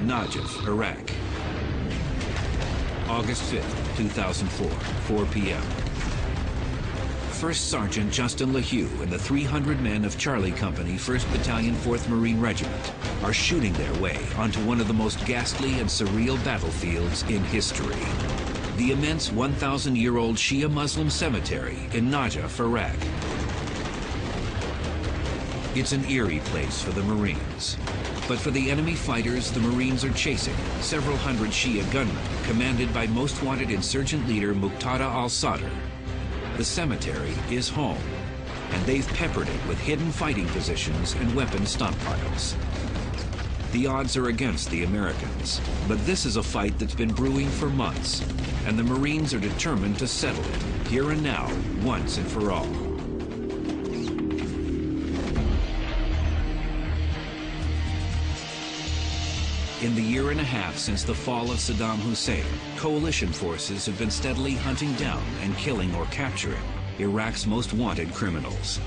Najaf, Iraq. August 5th, 2004, 4 p.m. First Sergeant Justin LaHue and the 300 men of Charlie Company, 1st Battalion, 4th Marine Regiment are shooting their way onto one of the most ghastly and surreal battlefields in history. The immense 1,000-year-old Shia Muslim cemetery in Najaf, Iraq. It's an eerie place for the Marines. But for the enemy fighters the Marines are chasing, several hundred Shia gunmen commanded by most wanted insurgent leader Muqtada al-Sadr. The cemetery is home, and they've peppered it with hidden fighting positions and weapon stockpiles. The odds are against the Americans, but this is a fight that's been brewing for months, and the Marines are determined to settle it, here and now, once and for all. In the year and a half since the fall of Saddam Hussein, coalition forces have been steadily hunting down and killing or capturing Iraq's most wanted criminals.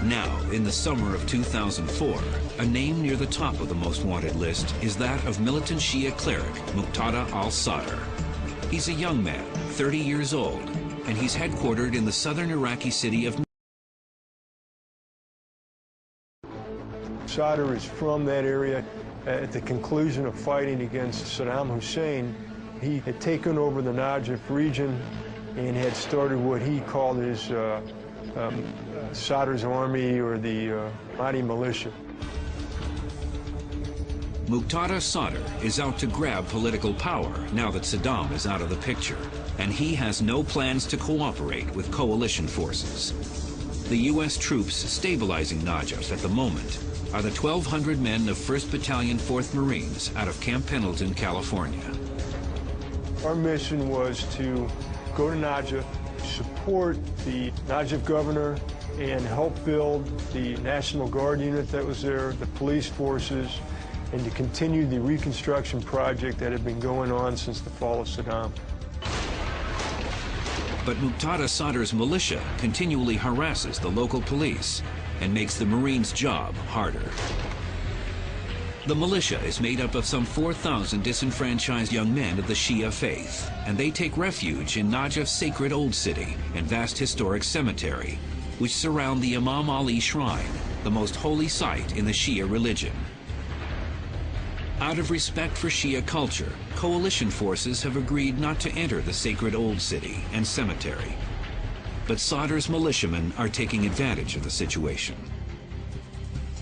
Now, in the summer of 2004, a name near the top of the most wanted list is that of militant Shia cleric Muqtada al-Sadr. He's a young man, 30 years old, and he's headquartered in the southern Iraqi city of Sadr is from that area. At the conclusion of fighting against Saddam Hussein, he had taken over the Najaf region and had started what he called his Sadr's army, or the Mahdi militia. Muqtada Sadr is out to grab political power now that Saddam is out of the picture, and he has no plans to cooperate with coalition forces. The U.S. troops stabilizing Najaf at the moment are the 1,200 men of 1st Battalion, 4th Marines out of Camp Pendleton, California. Our mission was to go to Najaf, support the Najaf governor, and help build the National Guard unit that was there, the police forces, and to continue the reconstruction project that had been going on since the fall of Saddam. But Muqtada Sadr's militia continually harasses the local police and makes the Marines' job harder. The militia is made up of some 4,000 disenfranchised young men of the Shia faith, and they take refuge in Najaf's sacred old city and vast historic cemetery, which surround the Imam Ali Shrine, the most holy site in the Shia religion. Out of respect for Shia culture, coalition forces have agreed not to enter the sacred old city and cemetery. But Sadr's militiamen are taking advantage of the situation.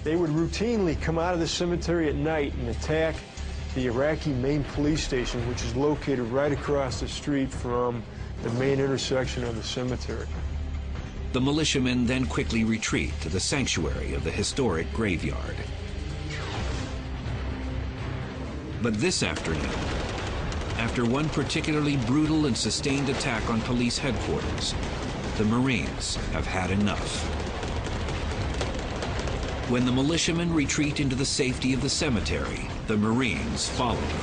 They would routinely come out of the cemetery at night and attack the Iraqi main police station, which is located right across the street from the main intersection of the cemetery. The militiamen then quickly retreat to the sanctuary of the historic graveyard. But this afternoon, after one particularly brutal and sustained attack on police headquarters, the Marines have had enough. When the militiamen retreat into the safety of the cemetery, the Marines follow them.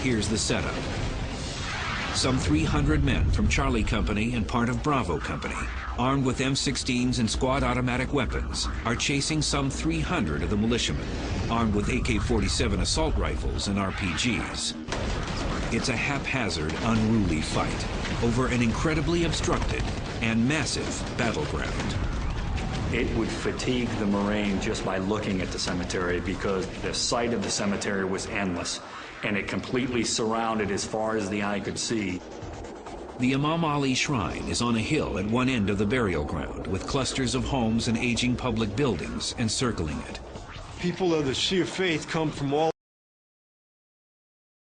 Here's the setup. Some 300 men from Charlie Company and part of Bravo Company, armed with M16s and squad automatic weapons, are chasing some 300 of the militiamen, armed with AK-47 assault rifles and RPGs. It's a haphazard, unruly fight over an incredibly obstructed and massive battleground. It would fatigue the Marine just by looking at the cemetery, because the sight of the cemetery was endless, and it completely surrounded as far as the eye could see. The Imam Ali Shrine is on a hill at one end of the burial ground, with clusters of homes and aging public buildings encircling it. People of the Shia faith come from all,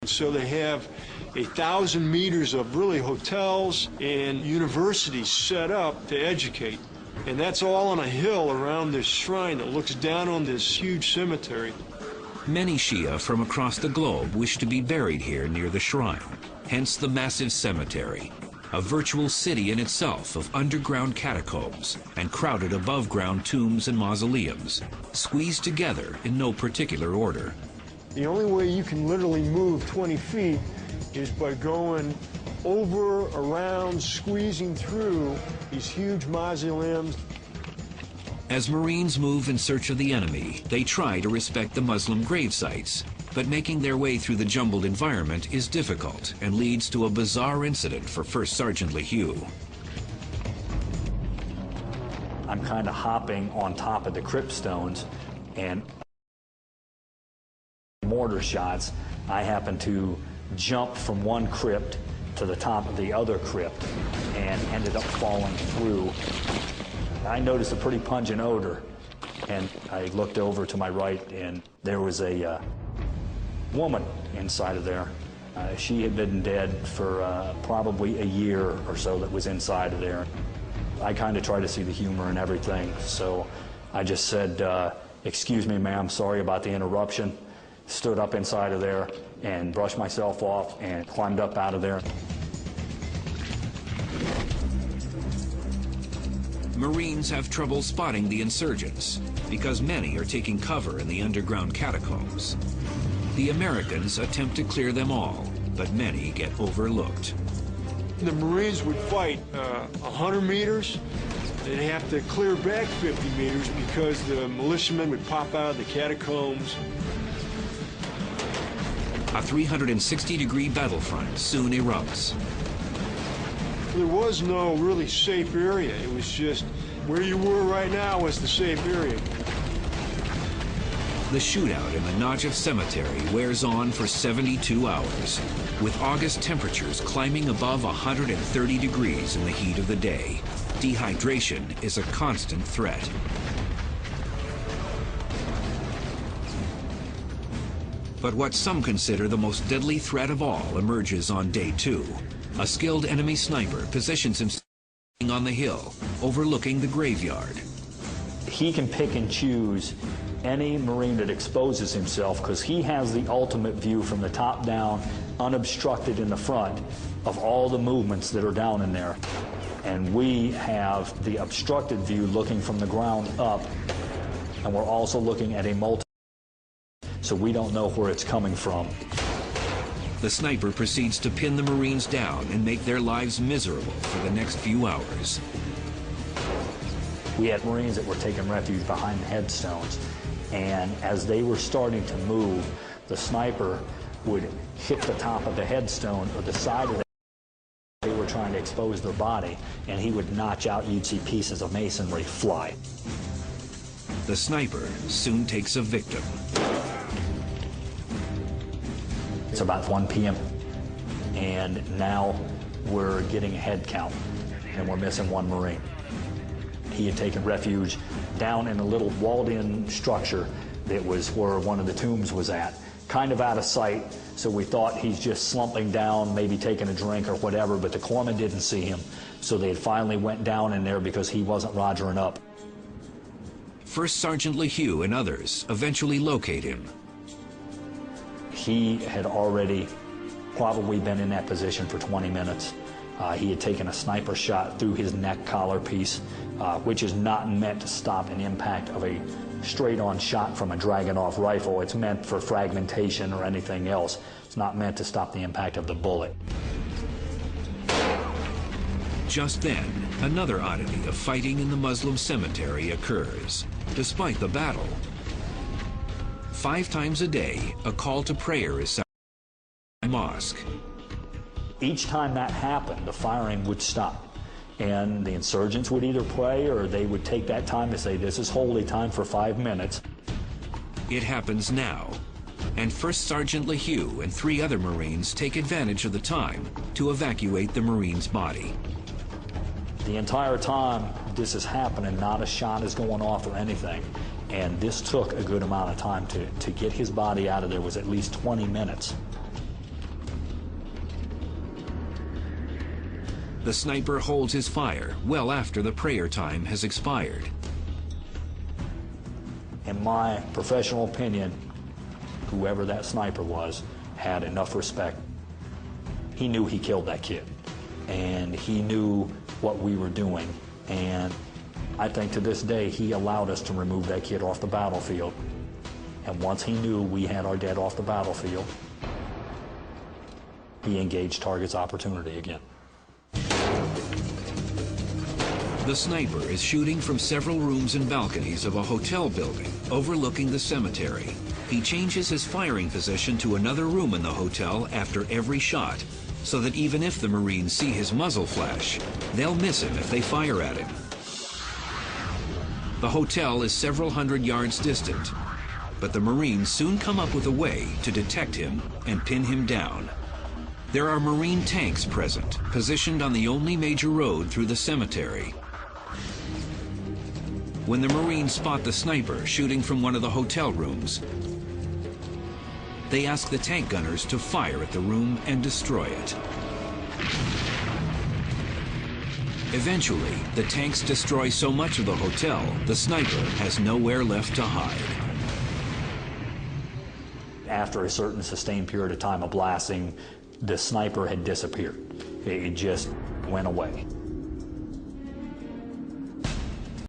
so they have 1,000 meters of really hotels and universities set up to educate. And that's all on a hill around this shrine that looks down on this huge cemetery. Many Shia from across the globe wish to be buried here near the shrine, hence the massive cemetery, a virtual city in itself of underground catacombs and crowded above-ground tombs and mausoleums, squeezed together in no particular order. The only way you can literally move 20 feet is by going over, around, squeezing through these huge mausoleums. As Marines move in search of the enemy, they try to respect the Muslim grave sites, but making their way through the jumbled environment is difficult and leads to a bizarre incident for First Sergeant LeHue. I'm kind of hopping on top of the crypt stones, and mortar shots, I happen to jump from one crypt to the top of the other crypt and ended up falling through. I noticed a pretty pungent odor, and I looked over to my right, and there was a woman inside of there. She had been dead for probably a year or so that was inside of there. I kind of try to see the humor in everything, so I just said, "Excuse me, ma'am, sorry about the interruption." Stood up inside of there and brushed myself off and climbed up out of there. Marines have trouble spotting the insurgents because many are taking cover in the underground catacombs. The Americans attempt to clear them all, but many get overlooked. The Marines would fight 100 meters. They'd have to clear back 50 meters because the militiamen would pop out of the catacombs. A 360-degree battlefront soon erupts. There was no really safe area. It was just where you were right now was the safe area. The shootout in the Najaf cemetery wears on for 72 hours, with August temperatures climbing above 130 degrees in the heat of the day. Dehydration is a constant threat. But what some consider the most deadly threat of all emerges on day 2. A skilled enemy sniper positions himself on the hill, overlooking the graveyard. He can pick and choose any Marine that exposes himself because he has the ultimate view from the top down, unobstructed in the front, of all the movements that are down in there. And we have the obstructed view looking from the ground up, and we're also looking at a multi, so we don't know where it's coming from. The sniper proceeds to pin the Marines down and make their lives miserable for the next few hours. We had Marines that were taking refuge behind the headstones, and as they were starting to move, the sniper would hit the top of the headstone or the side of the they were trying to expose their body, and he would notch out, you'd see pieces of masonry fly. The sniper soon takes a victim. It's about 1 p.m. and now we're getting a head count, and we're missing one Marine. He had taken refuge down in a little walled-in structure that was where one of the tombs was at, kind of out of sight, so we thought he's just slumping down, maybe taking a drink or whatever, but the corpsman didn't see him, so they finally went down in there because he wasn't rogering up. First Sergeant LeHue and others eventually locate him. He had already probably been in that position for 20 minutes. He had taken a sniper shot through his neck collar piece, which is not meant to stop an impact of a straight-on shot from a Dragunov rifle. It's meant for fragmentation or anything else. It's not meant to stop the impact of the bullet. Just then, another oddity of fighting in the Muslim cemetery occurs. Despite the battle, 5 times a day, a call to prayer is sounded in the mosque. Each time that happened, the firing would stop, and the insurgents would either pray or they would take that time to say, "This is holy time for 5 minutes." It happens now, and First Sergeant LeHue and 3 other Marines take advantage of the time to evacuate the Marine's body. The entire time this is happening, not a shot is going off or anything. And this took a good amount of time to get his body out of there. Was at least 20 minutes. The sniper holds his fire well after the prayer time has expired. In my professional opinion, whoever that sniper was had enough respect. He knew he killed that kid, and he knew what we were doing, and I think to this day he allowed us to remove that kid off the battlefield. And once he knew we had our dead off the battlefield, he engaged target's opportunity again. The sniper is shooting from several rooms and balconies of a hotel building overlooking the cemetery. He changes his firing position to another room in the hotel after every shot, so that even if the Marines see his muzzle flash, they'll miss him if they fire at him. The hotel is several hundred yards distant, but the Marines soon come up with a way to detect him and pin him down. There are Marine tanks present, positioned on the only major road through the cemetery. When the Marines spot the sniper shooting from one of the hotel rooms, they ask the tank gunners to fire at the room and destroy it. Eventually, the tanks destroy so much of the hotel, the sniper has nowhere left to hide. After a certain sustained period of time of blasting, the sniper had disappeared. It just went away.